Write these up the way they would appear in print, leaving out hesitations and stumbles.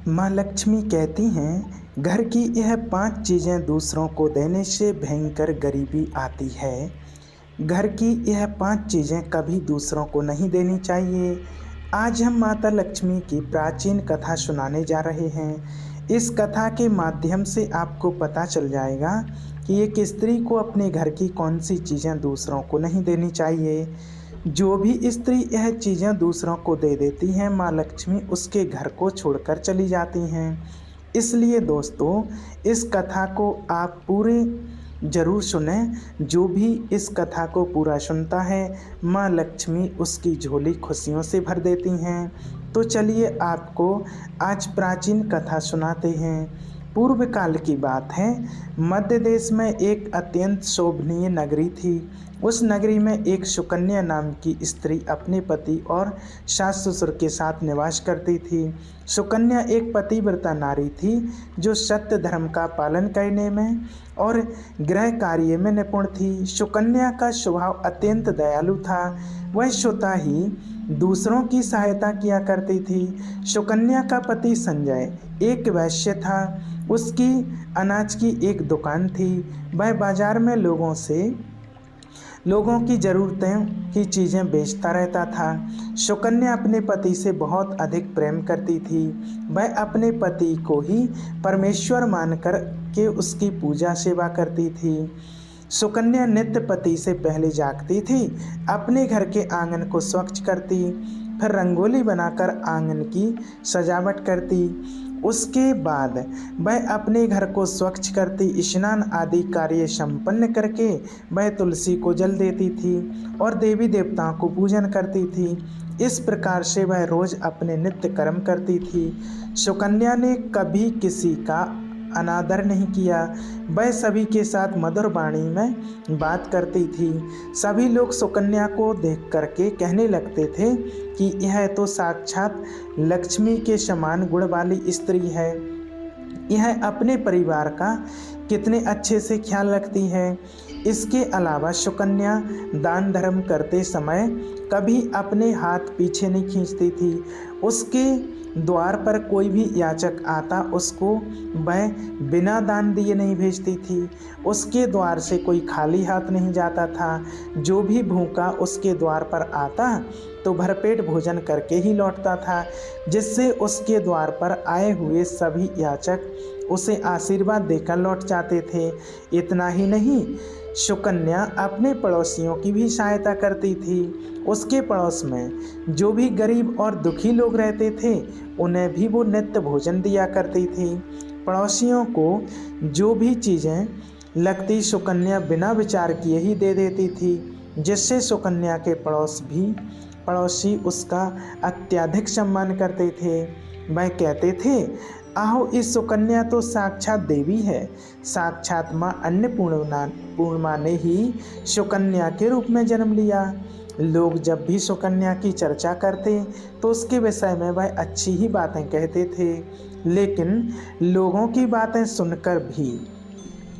माँ लक्ष्मी कहती हैं, घर की यह 5 चीज़ें दूसरों को देने से भयंकर गरीबी आती है। घर की यह 5 चीज़ें कभी दूसरों को नहीं देनी चाहिए। आज हम माता लक्ष्मी की प्राचीन कथा सुनाने जा रहे हैं। इस कथा के माध्यम से आपको पता चल जाएगा कि एक स्त्री को अपने घर की कौन सी चीज़ें दूसरों को नहीं देनी चाहिए। जो भी स्त्री यह चीज़ें दूसरों को दे देती हैं, माँ लक्ष्मी उसके घर को छोड़कर चली जाती हैं। इसलिए दोस्तों, इस कथा को आप पूरे ज़रूर सुने। जो भी इस कथा को पूरा सुनता है, माँ लक्ष्मी उसकी झोली खुशियों से भर देती हैं। तो चलिए आपको आज प्राचीन कथा सुनाते हैं। पूर्व काल की बात है। मध्य देश में एक अत्यंत शोभनीय नगरी थी। उस नगरी में एक सुकन्या नाम की स्त्री अपने पति और सास ससुर के साथ निवास करती थी। सुकन्या एक पतिव्रता नारी थी जो सत्य धर्म का पालन करने में और गृह कार्य में निपुण थी। सुकन्या का स्वभाव अत्यंत दयालु था। वह स्वतः ही दूसरों की सहायता किया करती थी। सुकन्या का पति संजय एक वैश्य था। उसकी अनाज की एक दुकान थी। वह बाजार में लोगों की ज़रूरतें की चीज़ें बेचता रहता था। सुकन्या अपने पति से बहुत अधिक प्रेम करती थी। वह अपने पति को ही परमेश्वर मानकर के उसकी पूजा सेवा करती थी। सुकन्या नित्य पति से पहले जागती थी, अपने घर के आंगन को स्वच्छ करती, फिर रंगोली बनाकर आंगन की सजावट करती। उसके बाद वह अपने घर को स्वच्छ करती, स्नान आदि कार्य संपन्न करके वह तुलसी को जल देती थी और देवी देवताओं को पूजन करती थी। इस प्रकार से वह रोज अपने नित्य कर्म करती थी। सुकन्या ने कभी किसी का अनादर नहीं किया। वह सभी के साथ मधुर वाणी में बात करती थी। सभी लोग सुकन्या को देख करके कहने लगते थे कि यह तो साक्षात लक्ष्मी के समान गुण वाली स्त्री है। यह अपने परिवार का कितने अच्छे से ख्याल रखती है। इसके अलावा सुकन्या दान धर्म करते समय कभी अपने हाथ पीछे नहीं खींचती थी। उसके द्वार पर कोई भी याचक आता, उसको वह बिना दान दिए नहीं भेजती थी। उसके द्वार से कोई खाली हाथ नहीं जाता था। जो भी भूखा उसके द्वार पर आता तो भरपेट भोजन करके ही लौटता था, जिससे उसके द्वार पर आए हुए सभी याचक उसे आशीर्वाद देकर लौट जाते थे। इतना ही नहीं, सुकन्या अपने पड़ोसियों की भी सहायता करती थी। उसके पड़ोस में जो भी गरीब और दुखी लोग रहते थे, उन्हें भी वो नित्य भोजन दिया करती थी। पड़ोसियों को जो भी चीज़ें लगती, सुकन्या बिना विचार किए ही दे देती थी, जिससे सुकन्या के पड़ोसी उसका अत्यधिक सम्मान करते थे। वह कहते थे, आओ, इस सुकन्या तो साक्षात देवी है। साक्षात माँ अन्नपूर्णा ने ही सुकन्या के रूप में जन्म लिया। लोग जब भी सुकन्या की चर्चा करते तो उसके विषय में वह अच्छी ही बातें कहते थे, लेकिन लोगों की बातें सुनकर भी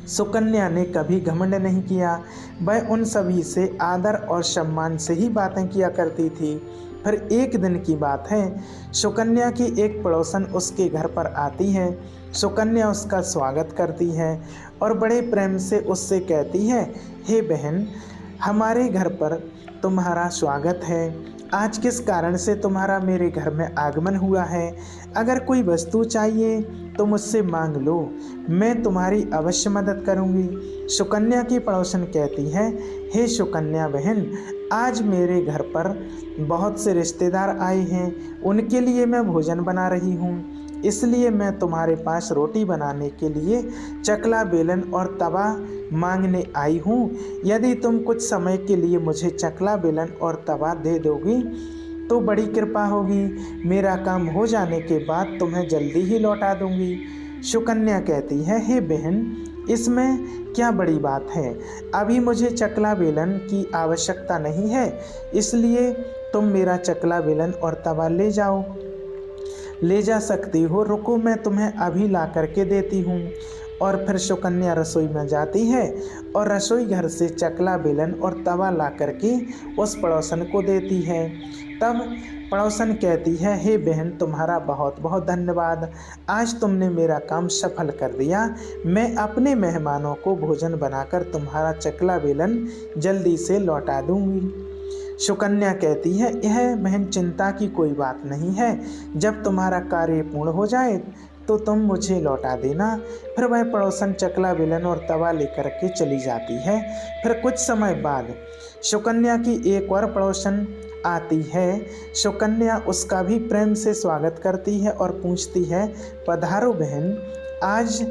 सुकन्या ने कभी घमंड नहीं किया। वह उन सभी से आदर और सम्मान से ही बातें किया करती थी। फिर एक दिन की बात है, सुकन्या की एक पड़ोसन उसके घर पर आती है। सुकन्या उसका स्वागत करती है और बड़े प्रेम से उससे कहती है, हे बहन, हमारे घर पर तुम्हारा स्वागत है। आज किस कारण से तुम्हारा मेरे घर में आगमन हुआ है? अगर कोई वस्तु चाहिए तो मुझसे मांग लो, मैं तुम्हारी अवश्य मदद करूंगी। सुकन्या की पड़ोसन कहती है, हे सुकन्या बहन, आज मेरे घर पर बहुत से रिश्तेदार आए हैं, उनके लिए मैं भोजन बना रही हूँ। इसलिए मैं तुम्हारे पास रोटी बनाने के लिए चकला बेलन और तवा मांगने आई हूँ। यदि तुम कुछ समय के लिए मुझे चकला बेलन और तवा दे दोगी तो बड़ी कृपा होगी। मेरा काम हो जाने के बाद तुम्हें जल्दी ही लौटा दूंगी। सुकन्या कहती है, हे बहन, इसमें क्या बड़ी बात है? अभी मुझे चकला बेलन की आवश्यकता नहीं है, इसलिए तुम मेरा चकला बेलन और तवा ले जा सकती हो। रुको, मैं तुम्हें अभी ला करके देती हूँ। और फिर सुकन्या रसोई में जाती है और रसोई घर से चकला बेलन और तवा ला करके उस पड़ोसन को देती है। तब पड़ोसन कहती है, हे बहन, तुम्हारा बहुत बहुत धन्यवाद। आज तुमने मेरा काम सफल कर दिया। मैं अपने मेहमानों को भोजन बनाकर तुम्हारा चकला बेलन जल्दी से लौटा दूंगी। सुकन्या कहती है, यह बहन चिंता की कोई बात नहीं है। जब तुम्हारा कार्य पूर्ण हो जाए तो तुम मुझे लौटा देना। फिर वह पड़ोसन चकला बेलन और तवा लेकर के चली जाती है। फिर कुछ समय बाद सुकन्या की एक और पड़ोसन आती है। सुकन्या उसका भी प्रेम से स्वागत करती है और पूछती है, पधारो बहन, आज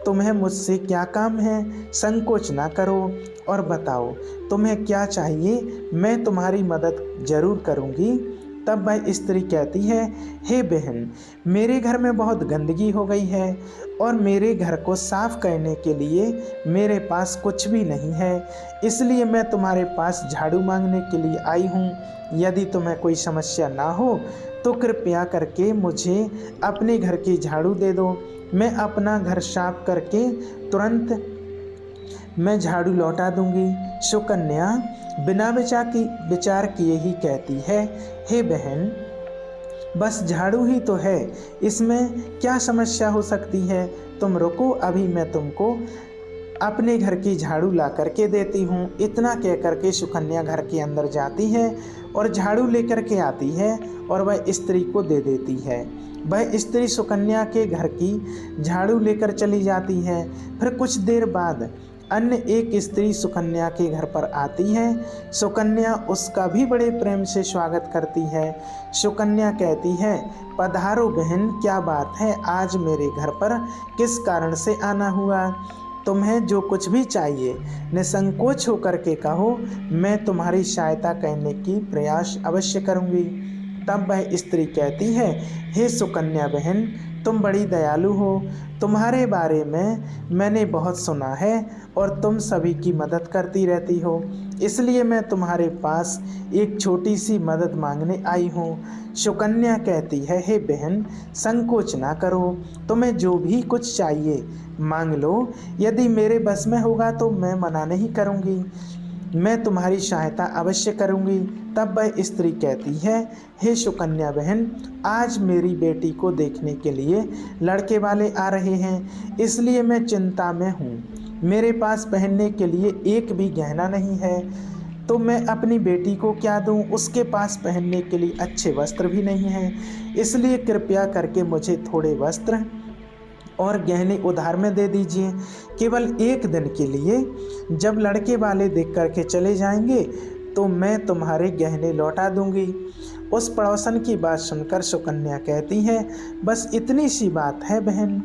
तुम्हें मुझसे क्या काम है? संकोच ना करो और बताओ तुम्हें क्या चाहिए, मैं तुम्हारी मदद जरूर करूँगी। तब वह स्त्री कहती है, हे बहन, मेरे घर में बहुत गंदगी हो गई है और मेरे घर को साफ करने के लिए मेरे पास कुछ भी नहीं है, इसलिए मैं तुम्हारे पास झाड़ू मांगने के लिए आई हूँ। यदि तुम्हें कोई समस्या ना हो तो कृपया करके मुझे अपने घर की झाड़ू दे दो। मैं अपना घर साफ करके तुरंत मैं झाड़ू लौटा दूंगी। सुकन्या बिना विचार किए ही कहती है, हे बहन, बस झाड़ू ही तो है, इसमें क्या समस्या हो सकती है? तुम रुको, अभी मैं तुमको अपने घर की झाड़ू ला करके देती हूँ। इतना कह करके सुकन्या घर के अंदर जाती है और झाड़ू लेकर के आती है और वह स्त्री को दे देती है। वह स्त्री सुकन्या के घर की झाड़ू लेकर चली जाती है। फिर कुछ देर बाद अन्य एक स्त्री सुकन्या के घर पर आती है। सुकन्या उसका भी बड़े प्रेम से स्वागत करती है। सुकन्या कहती है, पधारो बहन, क्या बात है, आज मेरे घर पर किस कारण से आना हुआ? तुम्हें जो कुछ भी चाहिए निसंकोच होकर के कहो, मैं तुम्हारी सहायता करने की प्रयास अवश्य करूँगी। तब वह स्त्री कहती है, हे सुकन्या बहन, तुम बड़ी दयालु हो। तुम्हारे बारे में मैंने बहुत सुना है और तुम सभी की मदद करती रहती हो, इसलिए मैं तुम्हारे पास एक छोटी सी मदद मांगने आई हूँ। सुकन्या कहती है, हे बहन, संकोच ना करो, तुम्हें जो भी कुछ चाहिए मांग लो। यदि मेरे बस में होगा तो मैं मना नहीं करूँगी, मैं तुम्हारी सहायता अवश्य करूँगी। तब वह स्त्री कहती है, हे सुकन्या बहन, आज मेरी बेटी को देखने के लिए लड़के वाले आ रहे हैं, इसलिए मैं चिंता में हूँ। मेरे पास पहनने के लिए एक भी गहना नहीं है, तो मैं अपनी बेटी को क्या दूँ? उसके पास पहनने के लिए अच्छे वस्त्र भी नहीं हैं, इसलिए कृपया करके मुझे थोड़े वस्त्र और गहने उधार में दे दीजिए। केवल एक दिन के लिए, जब लड़के वाले देख करके चले जाएंगे तो मैं तुम्हारे गहने लौटा दूंगी। उस पड़ोसन की बात सुनकर सुकन्या कहती है, बस इतनी सी बात है बहन,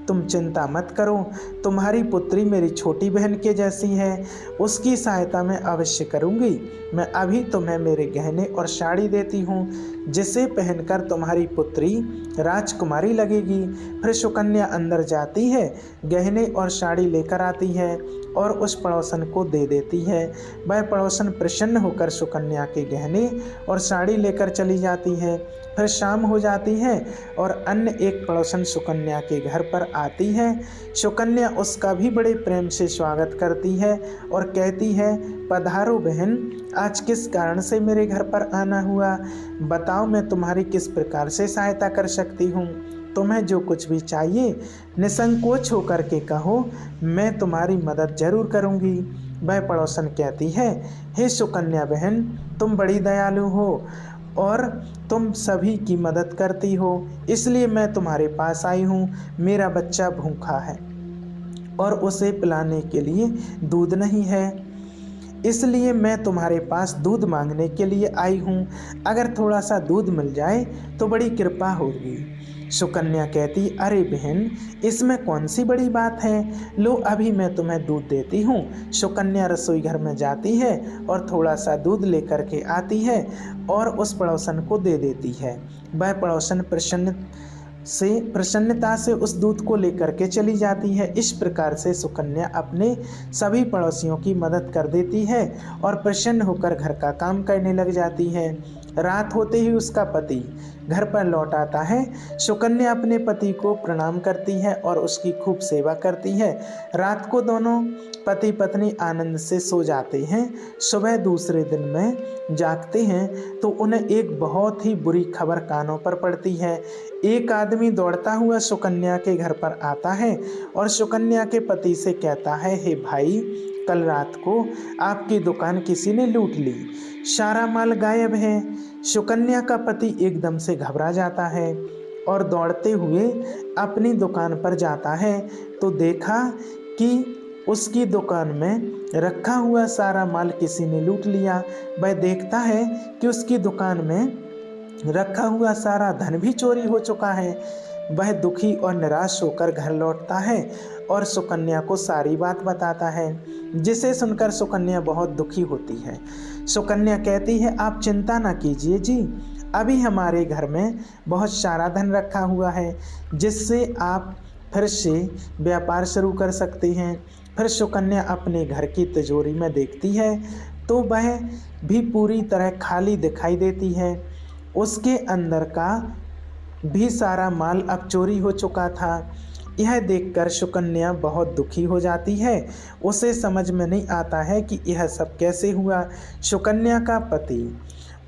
तुम चिंता मत करो, तुम्हारी पुत्री मेरी छोटी बहन के जैसी है, उसकी सहायता मैं अवश्य करूंगी। मैं अभी तुम्हें मेरे गहने और साड़ी देती हूँ, जिसे पहनकर तुम्हारी पुत्री राजकुमारी लगेगी। फिर सुकन्या अंदर जाती है, गहने और साड़ी लेकर आती है और उस पड़ोसन को दे देती है। वह पड़ोसन प्रसन्न होकर सुकन्या के गहने और साड़ी लेकर चली जाती है। फिर शाम हो जाती है और अन्य एक पड़ोसन सुकन्या के घर पर आती है। सुकन्या उसका भी बड़े प्रेम से स्वागत करती है और कहती है, पधारो बहन, आज किस कारण से मेरे घर पर आना हुआ? बताओ, मैं तुम्हारी किस प्रकार से सहायता कर सकती हूँ? तुम्हें जो कुछ भी चाहिए निसंकोच होकर के कहो, मैं तुम्हारी मदद जरूर करूँगी। वह पड़ोसन कहती है, हे सुकन्या बहन, तुम बड़ी दयालु हो और तुम सभी की मदद करती हो, इसलिए मैं तुम्हारे पास आई हूँ। मेरा बच्चा भूखा है और उसे पिलाने के लिए दूध नहीं है, इसलिए मैं तुम्हारे पास दूध मांगने के लिए आई हूँ। अगर थोड़ा सा दूध मिल जाए तो बड़ी कृपा होगी। सुकन्या कहती, अरे बहन, इसमें कौन सी बड़ी बात है, लो अभी मैं तुम्हें दूध देती हूँ। सुकन्या रसोई घर में जाती है और थोड़ा सा दूध लेकर के आती है और उस पड़ोसन को दे देती है। वह पड़ोसन प्रसन्नता से उस दूध को लेकर के चली जाती है। इस प्रकार से सुकन्या अपने सभी पड़ोसियों की मदद कर देती है और प्रसन्न होकर घर का काम करने लग जाती है। रात होते ही उसका पति घर पर लौट आता है। सुकन्या अपने पति को प्रणाम करती है और उसकी खूब सेवा करती है। रात को दोनों पति पत्नी आनंद से सो जाते हैं। सुबह दूसरे दिन में जागते हैं तो उन्हें एक बहुत ही बुरी खबर कानों पर पड़ती है। एक आदमी दौड़ता हुआ सुकन्या के घर पर आता है और सुकन्या के पति से कहता है, हे भाई, कल रात को आपकी दुकान किसी ने लूट ली, सारा माल गायब है। सुकन्या का पति एकदम से घबरा जाता है और दौड़ते हुए अपनी दुकान पर जाता है तो देखा कि उसकी दुकान में रखा हुआ सारा माल किसी ने लूट लिया। वह देखता है कि उसकी दुकान में रखा हुआ सारा धन भी चोरी हो चुका है। वह दुखी और निराश होकर घर लौटता है और सुकन्या को सारी बात बताता है, जिसे सुनकर सुकन्या बहुत दुखी होती है। सुकन्या कहती है, आप चिंता ना कीजिए जी, अभी हमारे घर में बहुत सारा धन रखा हुआ है जिससे आप फिर से व्यापार शुरू कर सकते हैं। फिर सुकन्या अपने घर की तिजोरी में देखती है तो वह भी पूरी तरह खाली दिखाई देती है। उसके अंदर का भी सारा माल अब चोरी हो चुका था। यह देखकर सुकन्या बहुत दुखी हो जाती है। उसे समझ में नहीं आता है कि यह सब कैसे हुआ। सुकन्या का पति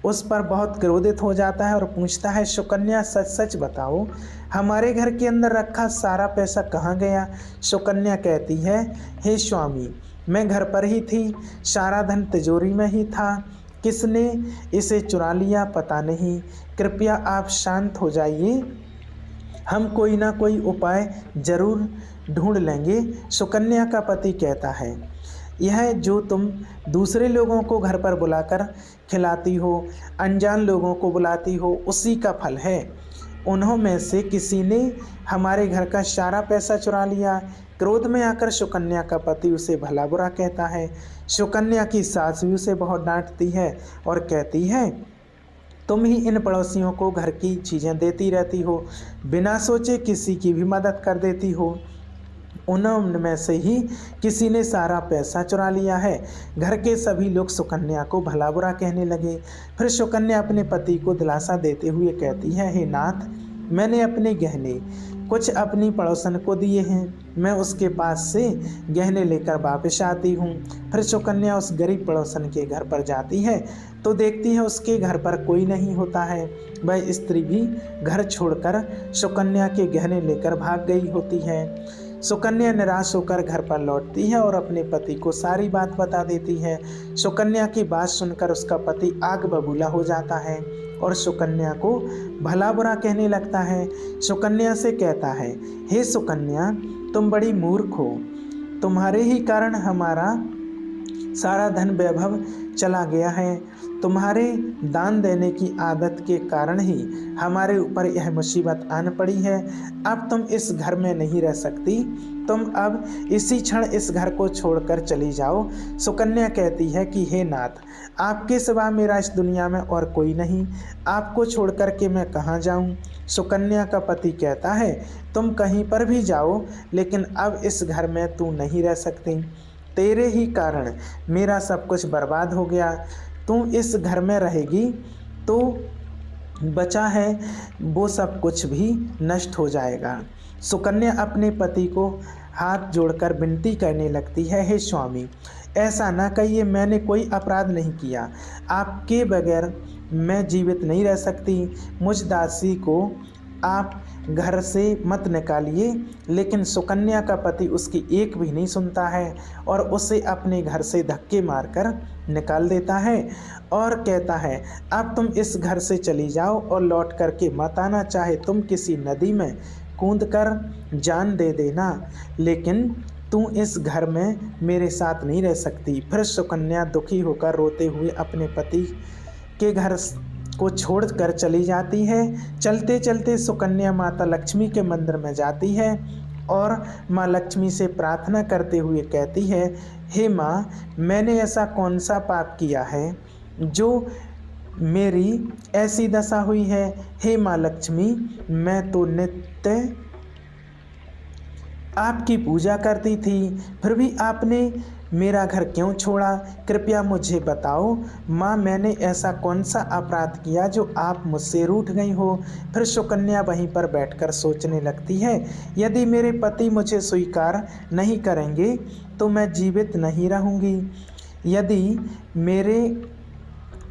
उस पर बहुत क्रोधित हो जाता है और पूछता है, सुकन्या सच सच बताओ, हमारे घर के अंदर रखा सारा पैसा कहाँ गया? सुकन्या कहती है, हे स्वामी, मैं घर पर ही थी, सारा धन तिजोरी में ही था, किसने इसे चुरा लिया पता नहीं, कृपया आप शांत हो जाइए, हम कोई ना कोई उपाय जरूर ढूंढ लेंगे। सुकन्या का पति कहता है, यह जो तुम दूसरे लोगों को घर पर बुलाकर खिलाती हो, अनजान लोगों को बुलाती हो, उसी का फल है। उन्हों में से किसी ने हमारे घर का सारा पैसा चुरा लिया। क्रोध में आकर सुकन्या का पति उसे भला बुरा कहता है। सुकन्या की सास भी उसे बहुत डांटती है और कहती है, तुम ही इन पड़ोसियों को घर की चीज़ें देती रहती हो, बिना सोचे किसी की भी मदद कर देती हो। उनमें से ही किसी ने सारा पैसा चुरा लिया है। घर के सभी लोग सुकन्या को भला बुरा कहने लगे। फिर सुकन्या अपने पति को दिलासा देते हुए कहती है, हे नाथ, मैंने अपने गहने कुछ अपनी पड़ोसन को दिए हैं, मैं उसके पास से गहने लेकर वापस आती हूँ। फिर सुकन्या उस गरीब पड़ोसन के घर पर जाती है तो देखती है उसके घर पर कोई नहीं होता है। वह स्त्री भी घर छोड़कर सुकन्या के गहने लेकर भाग गई होती है। सुकन्या निराश होकर घर पर लौटती है और अपने पति को सारी बात बता देती है। सुकन्या की बात सुनकर उसका पति आग बबूला हो जाता है और सुकन्या को भला बुरा कहने लगता है। सुकन्या से कहता है, हे सुकन्या, तुम बड़ी मूर्ख हो, तुम्हारे ही कारण हमारा सारा धन वैभव चला गया है। तुम्हारे दान देने की आदत के कारण ही हमारे ऊपर यह मुसीबत आन पड़ी है। अब तुम इस घर में नहीं रह सकती, तुम अब इसी क्षण इस घर को छोड़कर चली जाओ। सुकन्या कहती है कि हे नाथ, आपके सिवा मेरा इस दुनिया में और कोई नहीं, आपको छोड़कर के मैं कहाँ जाऊँ। सुकन्या का पति कहता है, तुम कहीं पर भी जाओ, लेकिन अब इस घर में तू नहीं रह सकती, तेरे ही कारण मेरा सब कुछ बर्बाद हो गया। तू इस घर में रहेगी तो बचा है वो सब कुछ भी नष्ट हो जाएगा। सुकन्या अपने पति को हाथ जोड़कर विनती करने लगती है, हे स्वामी, ऐसा ना कहिए, मैंने कोई अपराध नहीं किया, आपके बगैर मैं जीवित नहीं रह सकती, मुझ दासी को आप घर से मत निकालिए। लेकिन सुकन्या का पति उसकी एक भी नहीं सुनता है और उसे अपने घर से धक्के मारकर निकाल देता है और कहता है, अब तुम इस घर से चली जाओ और लौट करके मत आना, चाहे तुम किसी नदी में कूदकर जान दे देना, लेकिन तू इस घर में मेरे साथ नहीं रह सकती। फिर सुकन्या दुखी होकर रोते हुए अपने पति के घर को छोड़कर चली जाती है। चलते चलते सुकन्या माता लक्ष्मी के मंदिर में जाती है और माँ लक्ष्मी से प्रार्थना करते हुए कहती है, हे माँ, मैंने ऐसा कौन सा पाप किया है जो मेरी ऐसी दशा हुई है। हे माँ लक्ष्मी, मैं तो नित्य आपकी पूजा करती थी, फिर भी आपने मेरा घर क्यों छोड़ा? कृपया मुझे बताओ माँ, मैंने ऐसा कौन सा अपराध किया जो आप मुझसे रूठ गई हो? फिर सुकन्या वहीं पर बैठकर सोचने लगती है, यदि मेरे पति मुझे स्वीकार नहीं करेंगे तो मैं जीवित नहीं रहूँगी। यदि मेरे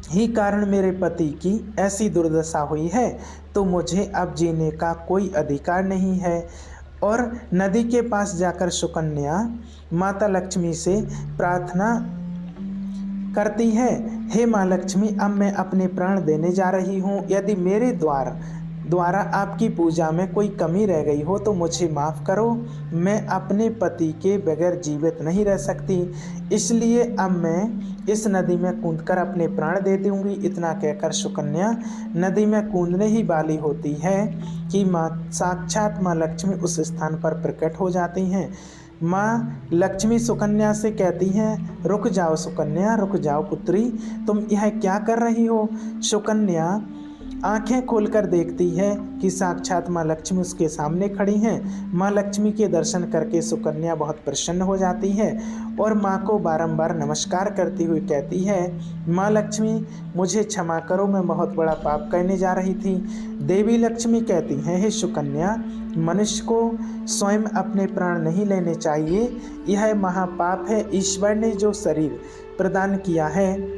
ही कारण मेरे पति की ऐसी दुर्दशा हुई है तो मुझे अब जीने का कोई अधिकार नहीं है। और नदी के पास जाकर सुकन्या माता लक्ष्मी से प्रार्थना करती है, हे माँ लक्ष्मी, अब मैं अपने प्राण देने जा रही हूँ। यदि मेरे द्वारा आपकी पूजा में कोई कमी रह गई हो तो मुझे माफ़ करो। मैं अपने पति के बगैर जीवित नहीं रह सकती, इसलिए अब मैं इस नदी में कूदकर अपने प्राण दे दूँगी। इतना कहकर सुकन्या नदी में कूदने ही वाली होती है कि साक्षात माँ लक्ष्मी उस स्थान पर प्रकट हो जाती हैं। माँ लक्ष्मी सुकन्या से कहती हैं, रुक जाओ सुकन्या, रुक जाओ पुत्री, तुम यह क्या कर रही हो? सुकन्या आंखें खोलकर देखती है कि साक्षात माँ लक्ष्मी उसके सामने खड़ी हैं। माँ लक्ष्मी के दर्शन करके सुकन्या बहुत प्रसन्न हो जाती है और माँ को बारंबार नमस्कार करती हुई कहती है, माँ लक्ष्मी, मुझे क्षमा करो, मैं बहुत बड़ा पाप करने जा रही थी। देवी लक्ष्मी कहती हैं, हे सुकन्या, मनुष्य को स्वयं अपने प्राण नहीं लेने चाहिए, यह महापाप है। ईश्वर ने जो शरीर प्रदान किया है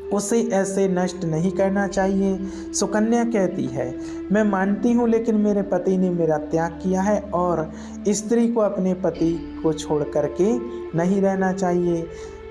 उसे ऐसे नष्ट नहीं करना चाहिए। सुकन्या कहती है, मैं मानती हूँ, लेकिन मेरे पति ने मेरा त्याग किया है और स्त्री को अपने पति को छोड़ करके नहीं रहना चाहिए।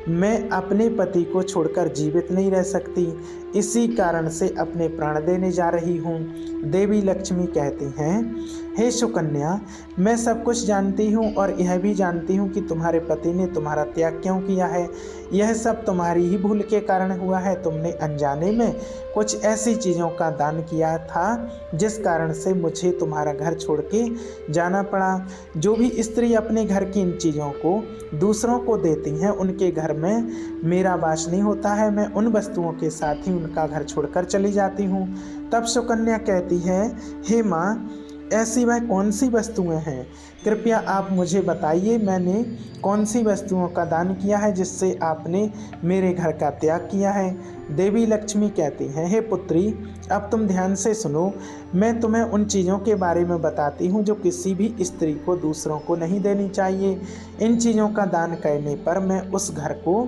मैं अपने पति को छोड़कर जीवित नहीं रह सकती, इसी कारण से अपने प्राण देने जा रही हूँ। देवी लक्ष्मी कहती हैं, हे सुकन्या, मैं सब कुछ जानती हूँ और यह भी जानती हूँ कि तुम्हारे पति ने तुम्हारा त्याग क्यों किया है। यह सब तुम्हारी ही भूल के कारण हुआ है। तुमने अनजाने में कुछ ऐसी चीज़ों का दान किया था जिस कारण से मुझे तुम्हारा घर छोड़ के जाना पड़ा। जो भी स्त्री अपने घर की इन चीज़ों को दूसरों को देती हैं, उनके घर में मेरा वास नहीं होता है। मैं उन वस्तुओं के साथ ही उनका घर छोड़कर चली जाती हूँ। तब सुकन्या कहती है, हे माँ, ऐसी वह कौन सी वस्तुएं हैं? कृपया आप मुझे बताइए, मैंने कौन सी वस्तुओं का दान किया है जिससे आपने मेरे घर का त्याग किया है? देवी लक्ष्मी कहती हैं, हे पुत्री, अब तुम ध्यान से सुनो, मैं तुम्हें उन चीज़ों के बारे में बताती हूँ जो किसी भी स्त्री को दूसरों को नहीं देनी चाहिए। इन चीज़ों का दान करने पर मैं उस घर को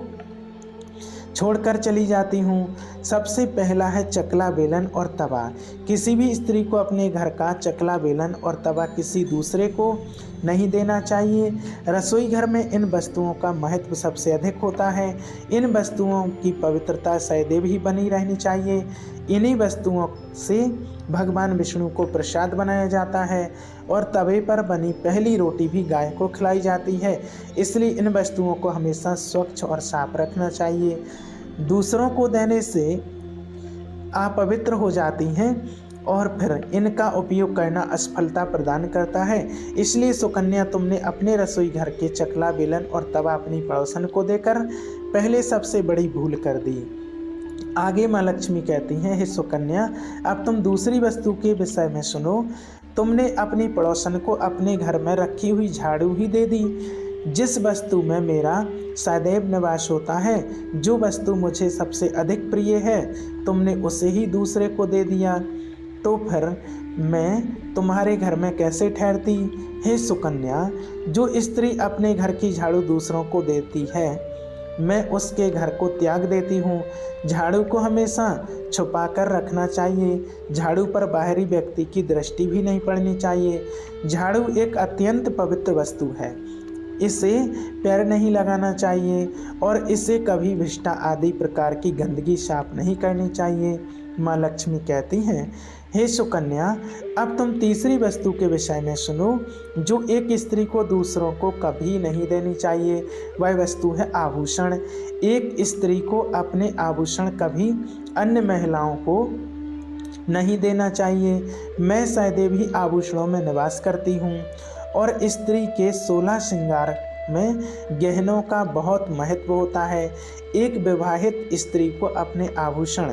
छोड़कर चली जाती हूँ। सबसे पहला है चकला बेलन और तवा। किसी भी स्त्री को अपने घर का चकला बेलन और तवा किसी दूसरे को नहीं देना चाहिए। रसोई घर में इन वस्तुओं का महत्व सबसे अधिक होता है। इन वस्तुओं की पवित्रता सदैव ही बनी रहनी चाहिए। इन्हीं वस्तुओं से भगवान विष्णु को प्रसाद बनाया जाता है और तवे पर बनी पहली रोटी भी गाय को खिलाई जाती है। इसलिए इन वस्तुओं को हमेशा स्वच्छ और साफ रखना चाहिए। दूसरों को देने से अपवित्र हो जाती हैं और फिर इनका उपयोग करना असफलता प्रदान करता है। इसलिए सुकन्या, तुमने अपने रसोई घर के चकला बेलन और तवा अपनी पड़ोसन को देकर पहले सबसे बड़ी भूल कर दी। आगे माँ लक्ष्मी कहती हैं, हे सुकन्या, अब तुम दूसरी वस्तु के विषय में सुनो। तुमने अपनी पड़ोसन को अपने घर में रखी हुई झाड़ू ही दे दी। जिस वस्तु में मेरा सदैव निवास होता है, जो वस्तु मुझे सबसे अधिक प्रिय है, तुमने उसे ही दूसरे को दे दिया, तो फिर मैं तुम्हारे घर में कैसे ठहरती? हे सुकन्या, जो स्त्री अपने घर की झाड़ू दूसरों को देती है, मैं उसके घर को त्याग देती हूँ। झाड़ू को हमेशा छुपा कर रखना चाहिए। झाड़ू पर बाहरी व्यक्ति की दृष्टि भी नहीं पड़नी चाहिए। झाड़ू एक अत्यंत पवित्र वस्तु है। इसे पैर नहीं लगाना चाहिए और इसे कभी विष्ठा आदि प्रकार की गंदगी साफ नहीं करनी चाहिए। माँ लक्ष्मी कहती हैं, हे सुकन्या, अब तुम तीसरी वस्तु के विषय में सुनो, जो एक स्त्री को दूसरों को कभी नहीं देनी चाहिए। वह वस्तु है आभूषण। एक स्त्री को अपने आभूषण कभी अन्य महिलाओं को नहीं देना चाहिए। मैं सदैव ही आभूषणों में निवास करती हूँ और स्त्री के 16 श्रृंगार में गहनों का बहुत महत्व होता है। एक विवाहित स्त्री को अपने आभूषण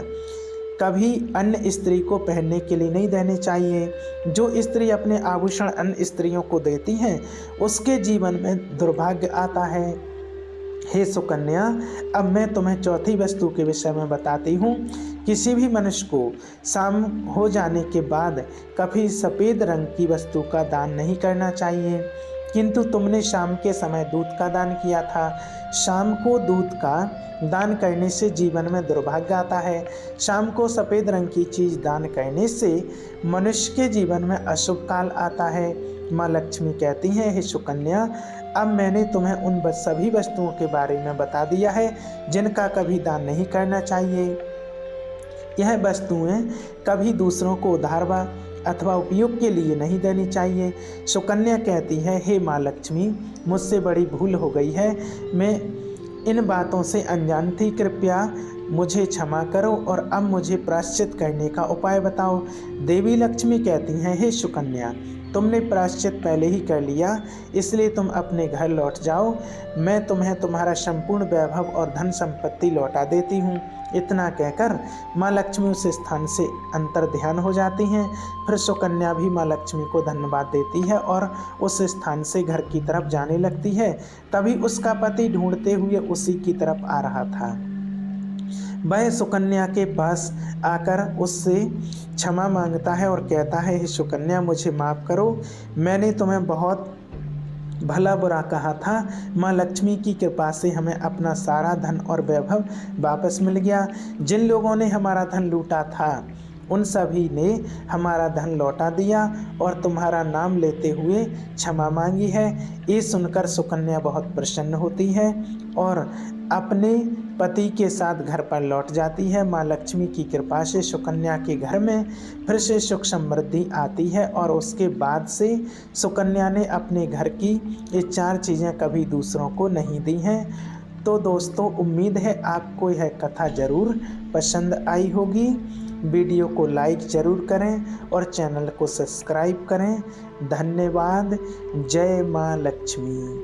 कभी अन्य स्त्री को पहनने के लिए नहीं देने चाहिए। जो स्त्री अपने आभूषण अन्य स्त्रियों को देती हैं उसके जीवन में दुर्भाग्य आता है। हे सुकन्या, अब मैं तुम्हें चौथी वस्तु के विषय में बताती हूँ। किसी भी मनुष्य को शाम हो जाने के बाद कभी सफ़ेद रंग की वस्तु का दान नहीं करना चाहिए, किंतु तुमने शाम के समय दूध का दान किया था। शाम को दूध का दान करने से जीवन में दुर्भाग्य आता है। शाम को सफ़ेद रंग की चीज़ दान करने से मनुष्य के जीवन में अशुभ काल आता है। माँ लक्ष्मी कहती हैं, हे सुकन्या, अब मैंने तुम्हें उन सभी वस्तुओं के बारे में बता दिया है जिनका कभी दान नहीं करना चाहिए। यह वस्तुएं कभी दूसरों को उधार अथवा उपयोग के लिए नहीं देनी चाहिए। सुकन्या कहती है, हे माँ लक्ष्मी, मुझसे बड़ी भूल हो गई है। मैं इन बातों से अनजान थी, कृपया मुझे क्षमा करो और अब मुझे प्रायश्चित करने का उपाय बताओ। देवी लक्ष्मी कहती हैं, हे सुकन्या, तुमने प्रायश्चित पहले ही कर लिया, इसलिए तुम अपने घर लौट जाओ। मैं तुम्हें तुम्हारा संपूर्ण वैभव और धन संपत्ति लौटा देती हूँ। इतना कहकर माँ लक्ष्मी उस स्थान से अंतर ध्यान हो जाती हैं। फिर सुकन्या भी माँ लक्ष्मी को धन्यवाद देती है और उस स्थान से घर की तरफ जाने लगती है। तभी उसका पति ढूंढते हुए उसी की तरफ आ रहा था। वह सुकन्या के पास आकर उससे क्षमा मांगता है और कहता है, हे सुकन्या, मुझे माफ़ करो, मैंने तुम्हें बहुत भला बुरा कहा था। माँ लक्ष्मी की कृपा से हमें अपना सारा धन और वैभव वापस मिल गया। जिन लोगों ने हमारा धन लूटा था उन सभी ने हमारा धन लौटा दिया और तुम्हारा नाम लेते हुए क्षमा मांगी है। ये सुनकर सुकन्या बहुत प्रसन्न होती है और अपने पति के साथ घर पर लौट जाती है। माँ लक्ष्मी की कृपा से सुकन्या के घर में फिर से सुख समृद्धि आती है और उसके बाद से सुकन्या ने अपने घर की ये 4 चीज़ें कभी दूसरों को नहीं दी हैं। तो दोस्तों, उम्मीद है आपको यह कथा ज़रूर पसंद आई होगी। वीडियो को लाइक ज़रूर करें और चैनल को सब्सक्राइब करें। धन्यवाद। जय माँ लक्ष्मी।